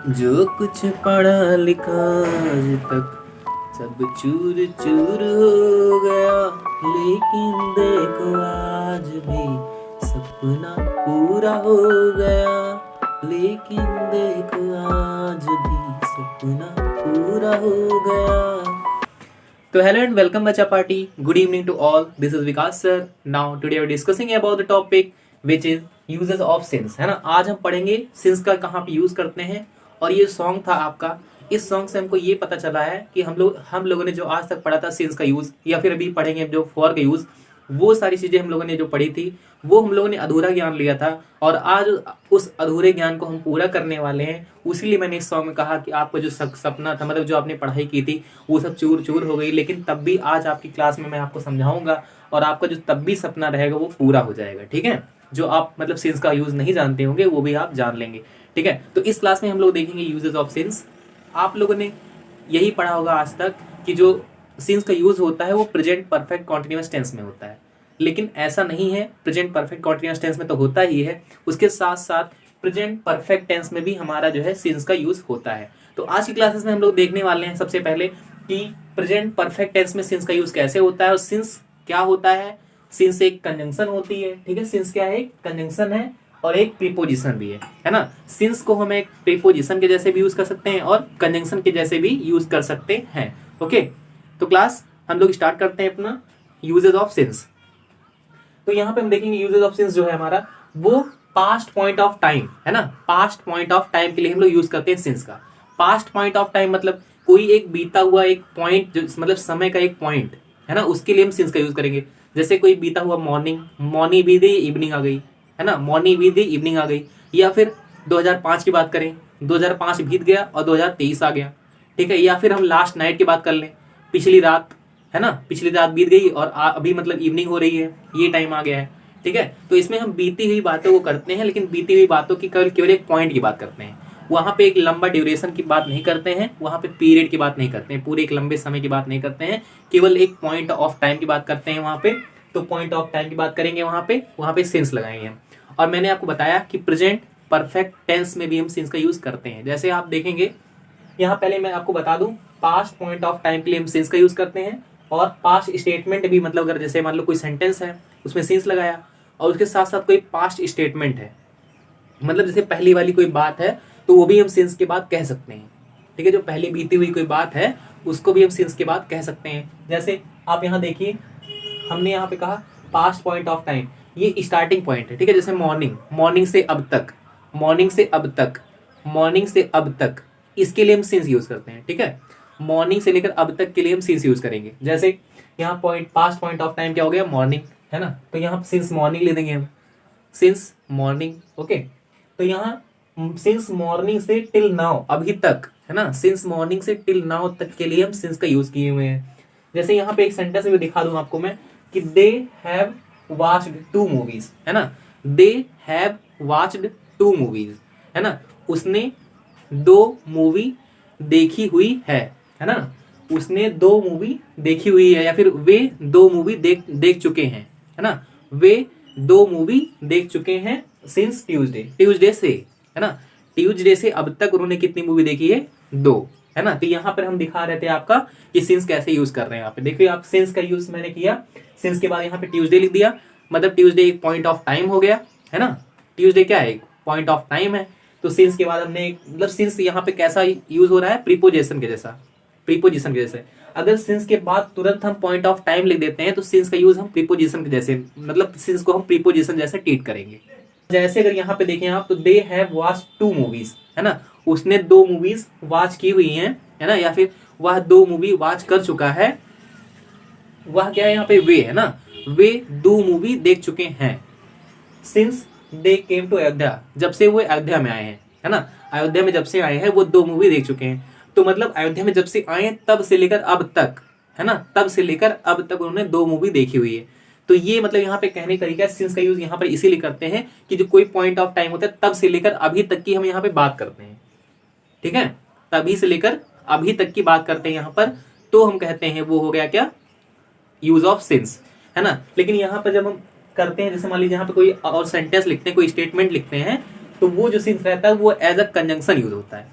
जो कुछ पढ़ा लिखा आज तक सब चूर चूर हो गया, लेकिन देखो आज भी सपना पूरा हो गया, लेकिन देखो आज भी सपना पूरा हो गया। तो hello and welcome bacha party. Good evening to all. This is Vikas sir. Now today we are discussing about the topic which is uses of sins, है ना। आज हम पढ़ेंगे sins का कहाँ पे यूज करते हैं। और ये सॉन्ग था आपका, इस सॉन्ग से हमको ये पता चला है कि हम लोगों ने जो आज तक पढ़ा था सिंस का यूज, या फिर अभी पढ़ेंगे जो फॉर का यूज, वो सारी चीजें हम लोगों ने जो पढ़ी थी वो हम लोगों ने अधूरा ज्ञान लिया था, और आज उस अधूरे ज्ञान को हम पूरा करने वाले हैं। उसीलिए मैंने इस सॉन्ग में कहा कि आपका जो सपना था, मतलब जो आपने पढ़ाई की थी वो सब चूर चूर हो गई, लेकिन तब भी आज आपकी क्लास में मैं आपको समझाऊंगा और आपका जो तब भी सपना रहेगा वो पूरा हो जाएगा। ठीक है, जो आप मतलब सिंस का यूज नहीं जानते होंगे वो भी आप जान लेंगे। ठीक है, तो इस क्लास में हम लोग देखेंगे यूजेस ऑफ सिंस। आप लोगों ने यही पढ़ा होगा आज तक कि जो सिंस का यूज होता है वो प्रेजेंट परफेक्ट कॉन्टिन्यूअस टेंस में होता है, लेकिन ऐसा नहीं है। प्रेजेंट परफेक्ट कॉन्टिन्यूअस टेंस में तो होता ही है, उसके साथ साथ प्रेजेंट परफेक्ट टेंस में भी हमारा जो है सिंस का यूज होता है। तो आज की क्लासेस में हम लोग देखने वाले हैं सबसे पहले कि प्रेजेंट परफेक्ट टेंस में सिंस का यूज कैसे होता है और सिंस क्या होता है। सिंस एक कंजंक्शन होती है। ठीक है, सिंस क्या है? एक कंजंक्शन है और एक प्रीपोजिशन भी है ना। सिंस को हम एक प्रीपोजिशन के जैसे भी यूज कर सकते हैं और कंजंक्शन के जैसे भी यूज कर सकते हैं। ओके, तो क्लास हम लोग स्टार्ट करते हैं अपना यूजेस ऑफ सिंस। तो यहाँ पे हम देखेंगे यूजेस ऑफ सिंस जो है हमारा वो पास्ट पॉइंट ऑफ टाइम है ना। पास्ट पॉइंट ऑफ टाइम के लिए हम लोग यूज करते हैं सिंस का। पास्ट पॉइंट ऑफ टाइम मतलब कोई एक बीता हुआ एक पॉइंट, जो मतलब समय का एक पॉइंट है ना, उसके लिए हम सिंस का यूज करेंगे। जैसे कोई बीता हुआ मॉर्निंग, मॉर्निंग बीत गई इवनिंग आ गई, है ना, मॉर्निंग बीत गई इवनिंग आ गई। या फिर 2005 की बात करें, 2005 बीत गया और 2023 आ गया। ठीक है, या फिर हम लास्ट नाइट की बात कर लें, पिछली रात, है ना, पिछली रात बीत गई और अभी मतलब इवनिंग हो रही है, ये टाइम आ गया है। ठीक है, तो इसमें हम बीती हुई बातों को करते हैं, लेकिन बीती हुई बातों की केवल एक पॉइंट की बात करते हैं। वहां पे एक लंबा ड्यूरेशन की बात नहीं करते हैं, वहां पे पीरियड की बात नहीं करते हैं, पूरे एक लंबे समय की बात नहीं करते हैं, केवल एक पॉइंट ऑफ टाइम की बात करते हैं वहां पे। तो पॉइंट ऑफ टाइम की बात करेंगे वहां पे सिंस लगाएंगे हम। और मैंने आपको बताया कि प्रेजेंट परफेक्ट टेंस में भी हम सिंस का यूज करते हैं। जैसे आप देखेंगे यहाँ, पहले मैं आपको बता दूं, पास्ट पॉइंट ऑफ टाइम के लिए हम सिंस का यूज करते हैं, और पास्ट स्टेटमेंट भी, मतलब अगर जैसे मान लो कोई सेंटेंस है उसमें सिंस लगाया, और उसके साथ साथ कोई पास्ट स्टेटमेंट है, मतलब जैसे पहली वाली कोई बात है तो वो भी हम सिंस के बाद कह सकते हैं। ठीक है, जो पहले बीती हुई कोई बात है उसको भी हम सिंस के बाद कह सकते हैं। जैसे आप यहाँ देखिए, हमने यहाँ पे कहा पास्ट पॉइंट ऑफ टाइम, ये स्टार्टिंग पॉइंट है। ठीक है, जैसे मॉर्निंग, मॉर्निंग से अब तक, मॉर्निंग से अब तक, मॉर्निंग से अब तक, इसके लिए हम सिंस यूज करते हैं। ठीक है, मॉर्निंग से लेकर अब तक के लिए हम सिंस यूज करेंगे। जैसे यहाँ point, past point of time क्या हो गया? मॉर्निंग, है ना, तो यहाँ सिंस मॉर्निंग ले देंगे हम, सिंस मॉर्निंग। ओके, तो यहाँ सिंस मॉर्निंग से टिल नाउ, अभी तक, है ना, सिंस मॉर्निंग से टिल नाउ तक के लिए हम सिंस का यूज किए हुए हैं। जैसे यहाँ पे एक सेंटेंस भी दिखा दूं आपको मैं कि दे हैव वॉच्ड 2 मूवीज, है ना, दे हैव वॉच्ड 2 मूवीज, है ना, उसने 2 मूवी देखी हुई है ना, उसने 2 मूवी देखी हुई है, या फिर वे 2 मूवी देख चुके हैं, है ना, वे 2 मूवी देख चुके हैं सिंस ट्यूसडे, ट्यूसडे से, है ना, ट्यूसडे से अब तक उन्होंने कितनी मूवी देखी है? 2, है ना। तो यहाँ पर हम दिखा रहे थे आपका कि सिंस कैसे यूज कर रहे हैं। यहाँ पे देखिए आप, सिंस का यूज मैंने किया, सिंस के बाद यहाँ पे ट्यूसडे लिख दिया, मतलब ट्यूसडे एक पॉइंट ऑफ टाइम हो गया, है ना, ट्यूसडे क्या है? एक पॉइंट ऑफ टाइम है। तो सिंस के बाद हमने मतलब सिंस यहाँ पे कैसा यूज हो रहा है? प्रीपोजिशन के जैसा, प्रीपोजिशन के जैसे। अगर सिंस के बाद तुरंत हम पॉइंट ऑफ टाइम लिख देते हैं तो सिंस का यूज हम प्रीपोजिशन के जैसे, मतलब सिंस को हम प्रीपोजिशन जैसे ट्रीट करेंगे। जैसे अगर यहाँ पे देखें आप, तो दे हैव वॉच्ड 2 मूवीज, है ना, उसने 2 मूवीज वॉच की हुई हैं, है ना, या फिर वह 2 मूवी वॉच कर चुका है। वह क्या है यहाँ पे? वे, है ना, वे 2 मूवी देख चुके हैं since they came to Ayodhya, जब से वो अयोध्या में आए हैं, है ना, अयोध्या में जब से आए हैं वो 2 मूवी देख चुके हैं। तो मतलब अयोध्या में जब से आए हैं तब से लेकर अब तक, है ना, तब से लेकर अब तक उन्होंने 2 मूवी देखी हुई है। तो ये मतलब यहाँ पे कहने का तरीका है, सिंस का यूज यहाँ पर इसीलिए करते हैं कि जो कोई पॉइंट ऑफ टाइम होता है तब से लेकर अभी तक की हम यहाँ पे बात करते हैं। ठीक है, तभी से लेकर अभी तक की बात करते हैं यहाँ पर, तो हम कहते हैं वो हो गया क्या? यूज ऑफ सिंस, है ना। लेकिन यहाँ पर जब हम करते हैं, जैसे मान लीजिए यहाँ पे कोई और सेंटेंस लिखते हैं, कोई स्टेटमेंट लिखते हैं, तो वो जो सिंस रहता है वो एज अ कंजंक्शन यूज होता है।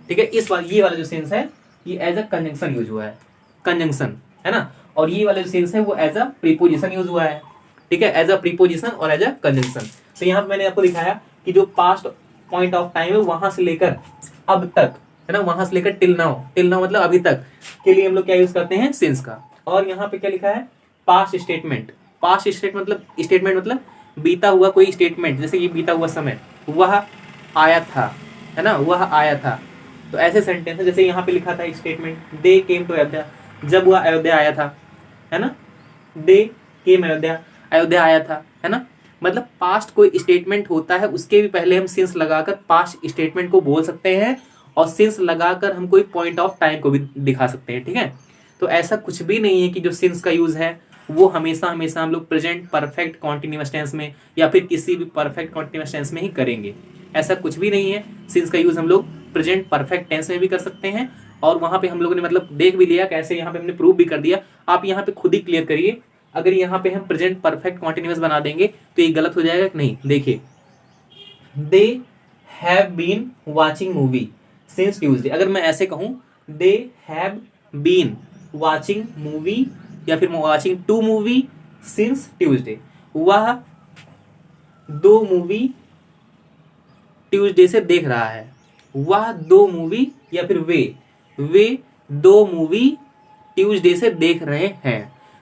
ठीक है। ये वाला जो सेंस है ये एज अ कंजंक्शन यूज हुआ है, कंजंक्शन है ना, और ये वाला जो सेंस है वो एज अ प्रीपोजिशन यूज हुआ है, ठीक है, एज अ प्रीपोजिशन और एज अ कंजंक्शन। तो यहाँ पे मैंने आपको दिखाया कि जो पास्ट पॉइंट ऑफ टाइम है वहां से लेकर अब तक, है ना, वहां से लेकर टिल नाउ मतलब अभी तक के लिए हम लोग क्या यूज करते हैं, सिंस का। और यहाँ पे क्या लिखा है, पास्ट स्टेटमेंट। पास्ट स्टेटमेंट मतलब बीता हुआ कोई स्टेटमेंट, जैसे ये बीता हुआ समय, वह आया था, है ना, वह आया था। तो ऐसे सेंटेंस है, जैसे यहाँ पे लिखा था statement, they came to Ayodhya, जब वह अयोध्या आया था, है ना, दे केम अयोध्या, अयोध्या आया था, है ना। मतलब पास्ट कोई स्टेटमेंट होता है उसके भी पहले हम सिंस लगाकर पास्ट स्टेटमेंट को बोल सकते हैं, और सिंस लगाकर हम कोई पॉइंट ऑफ टाइम को भी दिखा सकते हैं, ठीक है। तो ऐसा कुछ भी नहीं है कि जो सिंस का यूज है वो हमेशा हमेशा हम लोग प्रेजेंट परफेक्ट कॉन्टिन्यूअस टेंस में या फिर किसी भी परफेक्ट कॉन्टिन्यूअस टेंस में ही करेंगे, ऐसा कुछ भी नहीं है। सिंस का यूज हम लोग प्रेजेंट परफेक्ट टेंस में भी कर सकते हैं, और वहां पे हम लोगों ने मतलब देख भी लिया कैसे, यहाँ पे हमने प्रूव भी कर दिया। आप यहाँ पे खुद ही क्लियर करिए, अगर यहाँ पे हम प्रेजेंट परफेक्ट कॉन्टिन्यूअस बना देंगे तो ये गलत हो जाएगा कि नहीं। देखिए, they have been watching movie since Tuesday, अगर मैं ऐसे कहूं they have been watching movie या फिर वाचिंग 2 मूवी सिंस ट्यूजडे, वह 2 मूवी ट्यूजडे से देख रहा है, वह 2 मूवी या फिर वे 2 मूवी ट्यूजडे से देख रहे हैं।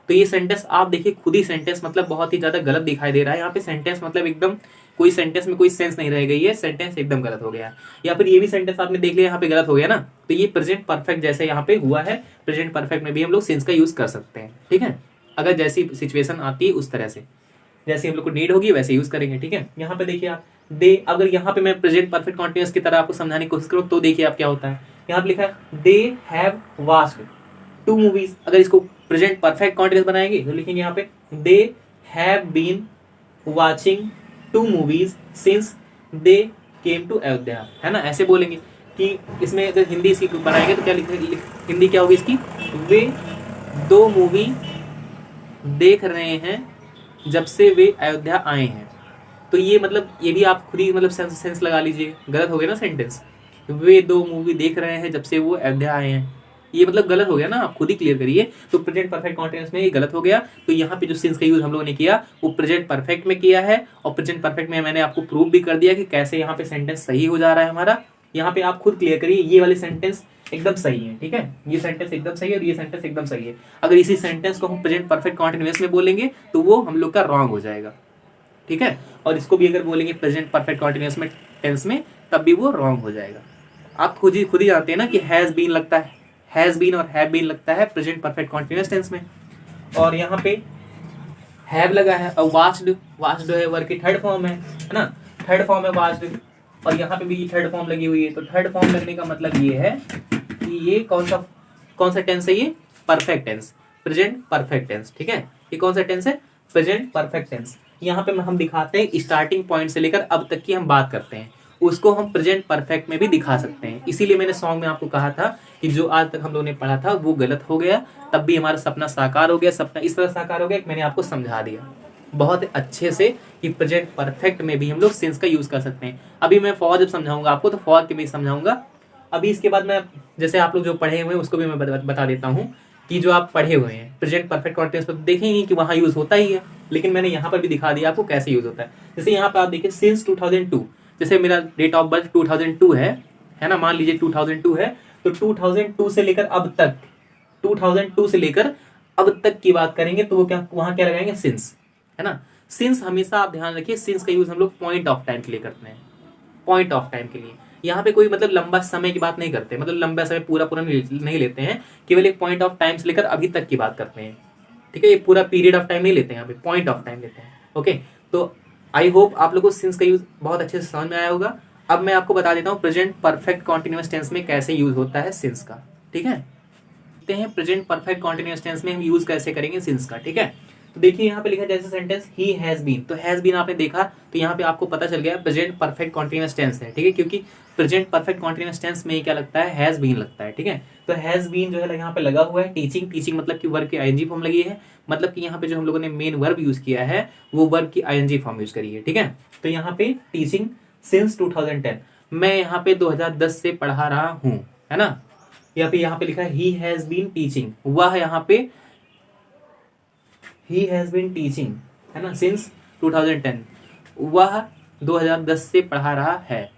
तो ये सेंटेंस आप देखिए, खुद ही सेंटेंस मतलब बहुत ही ज्यादा गलत दिखाई दे रहा है। यहाँ पे सेंटेंस मतलब एकदम कोई सेंटेंस में कोई सेंस नहीं रह गई है, सेंटेंस एकदम गलत हो गया। या फिर ये भी सेंटेंस आपने देख लिया यहाँ पे गलत हो गया ना, तो ये प्रेजेंट परफेक्ट जैसे यहाँ पे हुआ है, प्रेजेंट परफेक्ट में भी हम लोग सेंस का यूज कर सकते हैं, ठीक है, अगर जैसी सिचुएशन आती है उस तरह से, जैसे हम लोग को नीड होगी वैसे यूज करेंगे, ठीक है। यहाँ पे देखिए आप दे, अगर यहाँ पे मैं प्रेजेंट परफेक्ट कॉन्टिन्यूअस की तरह आपको समझाने की कोशिश करूँ तो देखिए आप क्या होता है, यहाँ पे लिखा है दे हैव वॉच्ड 2 मूवीज, अगर इसको प्रेजेंट परफेक्ट कॉन्टिन्यूअस बनाएंगे तो लिखेंगे यहाँ पे they have been watching 2 movies since they came to Ayodhya, है ना, ऐसे बोलेंगे। कि इसमें अगर हिंदी इसकी बनाएंगे तो क्या लिखेंगे, हिंदी क्या होगी इसकी, वे 2 मूवी देख रहे हैं जब से वे अयोध्या आए हैं। तो ये मतलब ये भी आप खुद ही मतलब सेंस लगा लीजिए, गलत हो गया ना सेंटेंस, वे 2 मूवी देख रहे हैं जब से वो अयोध्या आए हैं, ये मतलब गलत हो गया ना, आप खुद ही क्लियर करिए। तो प्रेजेंट परफेक्ट कॉन्टिन्यूअस में ये गलत हो गया। तो यहाँ पे जो सिंस का यूज हम लोगों ने किया वो प्रेजेंट परफेक्ट में किया है, और प्रेजेंट परफेक्ट में मैंने आपको प्रूव भी कर दिया कि कैसे यहाँ पे सेंटेंस सही हो जा रहा है हमारा। यहाँ पे आप खुद क्लियर करिए, ये वाले सेंटेंस एकदम सही है, ठीक है, ये सेंटेंस एकदम सही है और ये सेंटेंस एकदम सही है। अगर इसी सेंटेंस को हम प्रेजेंट परफेक्ट कॉन्टिन्यूअस में बोलेंगे तो वो हम लोग का रॉन्ग हो जाएगा, ठीक है, और इसको भी अगर बोलेंगे प्रेजेंट परफेक्ट कॉन्टिन्यूअस में टेंस में तब भी वो रॉन्ग हो जाएगा। आप खुद ही जानते हैं ना कि हैज बीन लगता है, हैज बीन और हैव बीन लगता है प्रेजेंट परफेक्ट कॉन्टिन्यूअस टेंस में, और यहाँ पे हैव लगा है, और वाच्ड है वर्ब की थर्ड फॉर्म है ना, थर्ड फॉर्म है वाच्ड, और यहाँ पे भी थर्ड फॉर्म लगी हुई है। तो थर्ड फॉर्म लगने का मतलब ये है कि ये कौन सा टेंस है, ये perfect tense, present perfect tense, ठीक है, ये कौन सा टेंस है, प्रेजेंट परफेक्ट टेंस। यहाँ पे हम दिखाते हैं स्टार्टिंग पॉइंट से लेकर अब तक की हम बात करते हैं, उसको हम प्रेजेंट परफेक्ट में भी दिखा सकते हैं। इसीलिए मैंने सॉन्ग में आपको कहा था कि जो आज तक हम लोगों ने पढ़ा था वो गलत हो गया, तब भी हमारा सपना साकार हो गया। सपना इस तरह साकार हो गया कि मैंने आपको समझा दिया बहुत अच्छे से कि प्रेजेंट परफेक्ट में भी हम लोग सिंस का यूज कर सकते हैं। अभी मैं फॉर जब समझाऊंगा आपको तो फॉर के भी समझाऊंगा। अभी इसके बाद मैं जैसे आप लोग जो पढ़े हुए हैं उसको भी मैं बता देता हूँ कि जो आप पढ़े हुए हैं प्रेजेंट परफेक्ट कॉन्टिन्यूअस पर देखेंगे कि वहाँ यूज होता ही है, लेकिन मैंने यहाँ पर भी दिखा दिया आपको कैसे यूज होता है। जैसे यहाँ पर आप देखिए सिंस 2002, जैसे मेरा डेट ऑफ बर्थ 2002 है ना, मान लीजिए 2002 है, तो 2002 से लेकर अब तक, 2002 से लेकर अब तक की बात करेंगे तो वो क्या, वहां क्या लगाएंगे, सिंस, है ना। सिंस हमेशा आप ध्यान रखिए, सिंस का यूज हम लोग पॉइंट ऑफ टाइम के लिए करते हैं, पॉइंट ऑफ टाइम के लिए। यहाँ पे कोई मतलब लंबा समय की बात नहीं करते, मतलब लंबा समय पूरा नहीं लेते हैं, केवल एक पॉइंट ऑफ टाइम से लेकर अभी तक की बात करते हैं, ठीक है, ये पूरा पीरियड ऑफ टाइम नहीं लेते हैं, यहाँ पे पॉइंट ऑफ टाइम लेते हैं। ओके, तो आई होप आप लोगों को सिंस का यूज बहुत अच्छे से समझ में आया होगा। अब मैं आपको बता देता हूँ प्रेजेंट परफेक्ट कॉन्टिन्यूअस टेंस में कैसे यूज होता है सिंस का, ठीक है। देखते हैं प्रेजेंट परफेक्ट कॉन्टिन्यूअस टेंस में हम यूज कैसे करेंगे सिंस का, ठीक है। तो देखिए यहाँ पे लिखा है जैसे सेंटेंस ही हैज बीन, तो हैज बीन आपने देखा तो यहाँ पे आपको पता चल गया प्रेजेंट परफेक्ट कॉन्टिन्यूअस टेंस है, ठीक है, क्योंकि प्रेजेंट परफेक्ट कॉन्टिन्यूअस टेंस में क्या लगता है, हैज बीन लगता है, ठीक है। तो हैज बीन जो है यहाँ पे लगा हुआ है, टीचिंग मतलब कि वर्ब की आईएनजी फॉर्म लगी है, मतलब कि यहाँ पे जो हम लोगों ने मेन वर्ब यूज किया है वो वर्ब की आईएनजी फॉर्म यूज करी है, ठीक है। तो यहाँ पे टीचिंग सिंस 2010, मैं यहाँ पे 2010 से पढ़ा रहा हूँ, है ना। यहाँ पे लिखा है ही हैज बीन टीचिंग, वह यहाँ पे ही हैज बीन टीचिंग, है ना, सिंस 2010, वह 2010 से पढ़ा रहा है।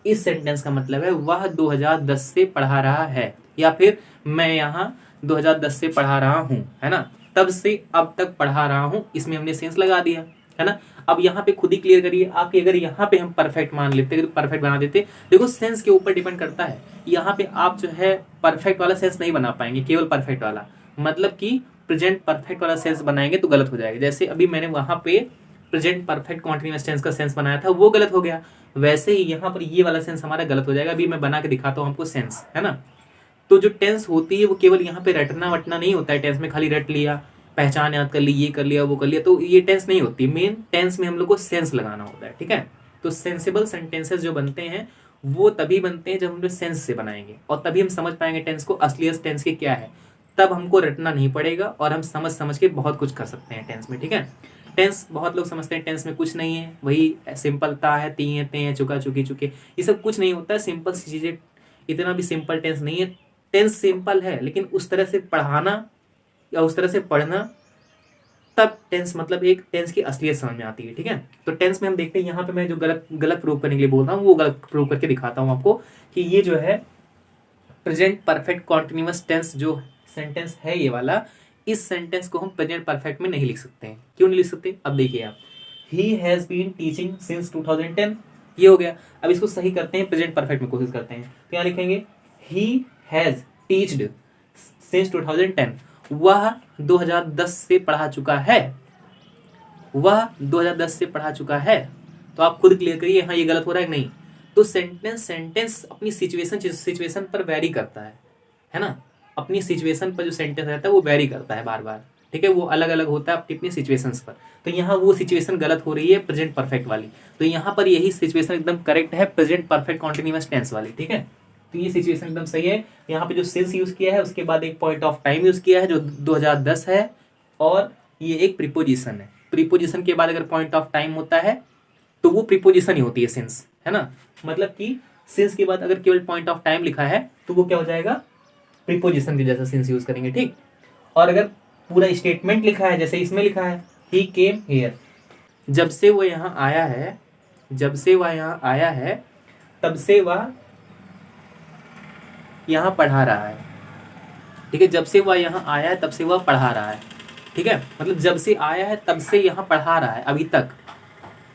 इस सेंटेंस का मतलब है वह 2010 से पढ़ा रहा है, या फिर मैं यहाँ 2010 से पढ़ा रहा हूँ, है ना, तब से अब तक पढ़ा रहा हूँ, इसमें हमने सेंस लगा दिया, है ना। अब यहाँ पे खुद ही क्लियर करिए आप कि अगर यहाँ पे हम परफेक्ट मान लेते, परफेक्ट बना देते, देखो सेंस के ऊपर डिपेंड करता है। यहाँ पे आप जो है परफेक्ट वाला सेंस नहीं बना पाएंगे, केवल परफेक्ट वाला, मतलब कि प्रेजेंट परफेक्ट वाला सेंस बनाएंगे तो गलत हो जाएगा। जैसे अभी मैंने वहां पे प्रेजेंट परफेक्ट कॉन्टिन्यूअस टेंस का सेंस बनाया था, वो गलत हो गया, वैसे ही यहाँ पर ये वाला सेंस हमारा गलत हो जाएगा। अभी मैं बना के दिखाता हूँ आपको सेंस, है ना। तो जो टेंस होती है वो केवल यहाँ पे रटना वटना नहीं होता है, टेंस में खाली रट लिया, पहचान याद कर ली, ये कर लिया, वो कर लिया, तो ये टेंस नहीं होती। मेन टेंस में हम लोग को सेंस लगाना होता है, ठीक है। तो सेंसिबल सेंटेंसेस जो बनते हैं वो तभी बनते हैं जब हम लोग सेंस से बनाएंगे, और तभी हम समझ पाएंगे टेंस को, असलियत टेंस की क्या है। तब हमको रटना नहीं पड़ेगा और हम समझ समझ के बहुत कुछ कर सकते हैं टेंस में, ठीक है। टेंस बहुत लोग समझते हैं टेंस में कुछ नहीं है, वही सिंपलता है, ती है, ते हैं, चुका चुकी चुके, ये सब कुछ नहीं होता है, सिंपल सी चीजें। इतना भी सिंपल टेंस नहीं है, टेंस सिंपल है, लेकिन उस तरह से पढ़ाना या उस तरह से पढ़ना, तब टेंस मतलब एक टेंस की असलियत समझ में आती है, ठीक है। तो टेंस में हम देखते हैं, यहाँ पे मैं जो गलत प्रूव करने के लिए बोल रहा हूँ वो गलत प्रूव करके दिखाता हूँ आपको कि ये जो है प्रेजेंट परफेक्ट कॉन्टिन्यूअस टेंस जो सेंटेंस है ये वाला, इस सेंटेंस को हम प्रेजेंट परफेक्ट में नहीं लिख सकते हैं। क्यों नहीं लिख सकते, अब देखिए आप, he has been teaching since 2010, ये हो गया। अब इसको सही करते हैं, प्रेजेंट परफेक्ट में कोशिश करते हैं, तो यहाँ लिखेंगे ही हैज टीच्ड सिंस 2010, वह 2010 से पढ़ा चुका है, वह 2010 से पढ़ा चुका है। तो आप खुद क्लियर करिए, हाँ ये गलत हो रहा है कि नहीं। तो सेंटेंस अपनी सिचुएशन पर वेरी करता है ना। अपनी सिचुएशन पर जो सेंटेंस रहता है वो वेरी करता है बार बार, ठीक है, वो अलग अलग होता है अपनी सिचुएशंस पर। तो यहाँ वो सिचुएशन गलत हो रही है प्रेजेंट परफेक्ट वाली, तो यहाँ पर यही सिचुएशन एकदम करेक्ट है, प्रेजेंट परफेक्ट कॉन्टिन्यूअस टेंस वाली, ठीक है। तो ये सिचुएशन एकदम सही है। यहाँ पे जो सिंस यूज किया है, उसके बाद एक पॉइंट ऑफ टाइम यूज किया है जो 2010 है, और ये एक प्रीपोजिशन है। प्रीपोजिशन के बाद अगर पॉइंट ऑफ टाइम होता है तो वो प्रीपोजिशन ही होती है सिंस, है ना। मतलब कि सिंस के बाद अगर केवल पॉइंट ऑफ टाइम लिखा है तो वो क्या हो जाएगा, प्रीपोजिशन के जैसा सिंस यूज करेंगे, ठीक। और अगर पूरा स्टेटमेंट लिखा है, जैसे इसमें लिखा है ही केम हियर, जब से वो यहाँ आया है, जब से वह यहाँ आया है तब से वह यहाँ पढ़ा रहा है, ठीक है। जब से वह यहाँ आया है तब से वह पढ़ा रहा है, ठीक है। मतलब जब से आया है तब से यहाँ पढ़ा रहा है, अभी तक,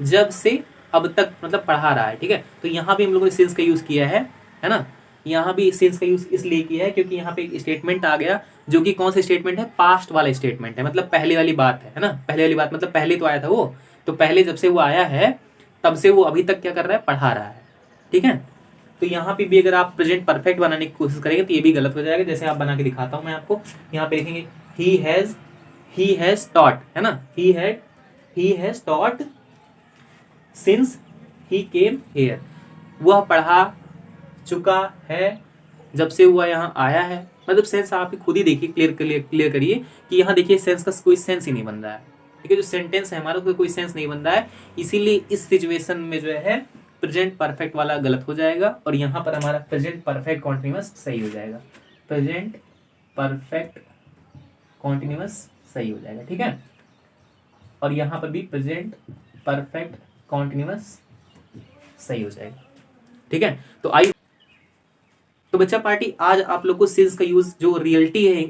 जब से अब तक मतलब पढ़ा रहा है, ठीक है। तो यहाँ भी हम लोगों ने सिंस का यूज किया है ना। यहाँ भी सिंस का यूज इसलिए किया है क्योंकि यहाँ पे एक स्टेटमेंट आ गया जो कि कौन सा स्टेटमेंट है, पास्ट वाला स्टेटमेंट है, मतलब पहले वाली बात है ना। पहले वाली बात मतलब पहले तो आया था वो, तो पहले जब से वो आया है तब से वो अभी तक क्या कर रहा है, पढ़ा रहा है, ठीक है। तो यहाँ पे भी अगर आप प्रेजेंट परफेक्ट बनाने की कोशिश करेंगे तो ये भी गलत हो जाएगा। जैसे आप बना के दिखाता हूँ मैं आपको, यहाँ पे लिखेंगे ही हैज टॉट, है ना, he has taught since he came here, वह पढ़ा चुका है जब से वह यहाँ आया है। मतलब सेंस आप खुद ही देखिए, क्लियर करिए कि यहाँ देखिए सेंस का कोई सेंस ही नहीं बन रहा है, ठीक है। जो सेंटेंस है हमारा उसका कोई सेंस नहीं बन रहा है, इसीलिए इस सिचुएशन में जो है प्रेजेंट परफेक्ट वाला गलत हो जाएगा और यहाँ पर हमारा प्रेजेंट परफेक्ट कॉन्टिन्यूअस सही हो जाएगा, प्रेजेंट परफेक्ट कॉन्टिन्यूअस सही हो जाएगा, ठीक है। और यहाँ पर भी प्रेजेंट परफेक्ट कॉन्टिन्यूअस सही हो जाएगा, ठीक है। तो बच्चा पार्टी, आज आप लोग को सिंस का यूज जो रियलिटी है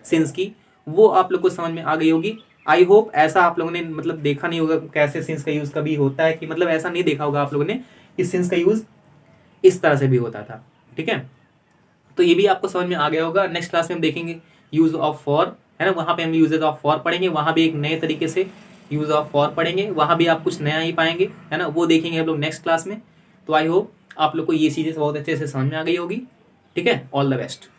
सिंस की वो आप लोग को समझ में आ गई होगी। आई होप ऐसा आप लोगों ने मतलब देखा नहीं होगा कैसे सिंस का यूज कभी होता है, कि मतलब ऐसा नहीं देखा होगा आप लोगों ने कि सिंस का यूज इस तरह से भी होता था, ठीक है। तो ये भी आपको समझ में आ गया होगा। नेक्स्ट क्लास में हम देखेंगे यूज ऑफ फॉर, है ना, वहां पे हम यूजेज ऑफ फॉर पढ़ेंगे, वहां भी एक नए तरीके से यूज ऑफ फॉर पढ़ेंगे, वहां भी आप कुछ नया ही पाएंगे, है ना, वो देखेंगे हम लोग नेक्स्ट क्लास में। तो आई होप आप लोग को ये चीजें बहुत अच्छे से समझ में आ गई होगी, ठीक है। All the best.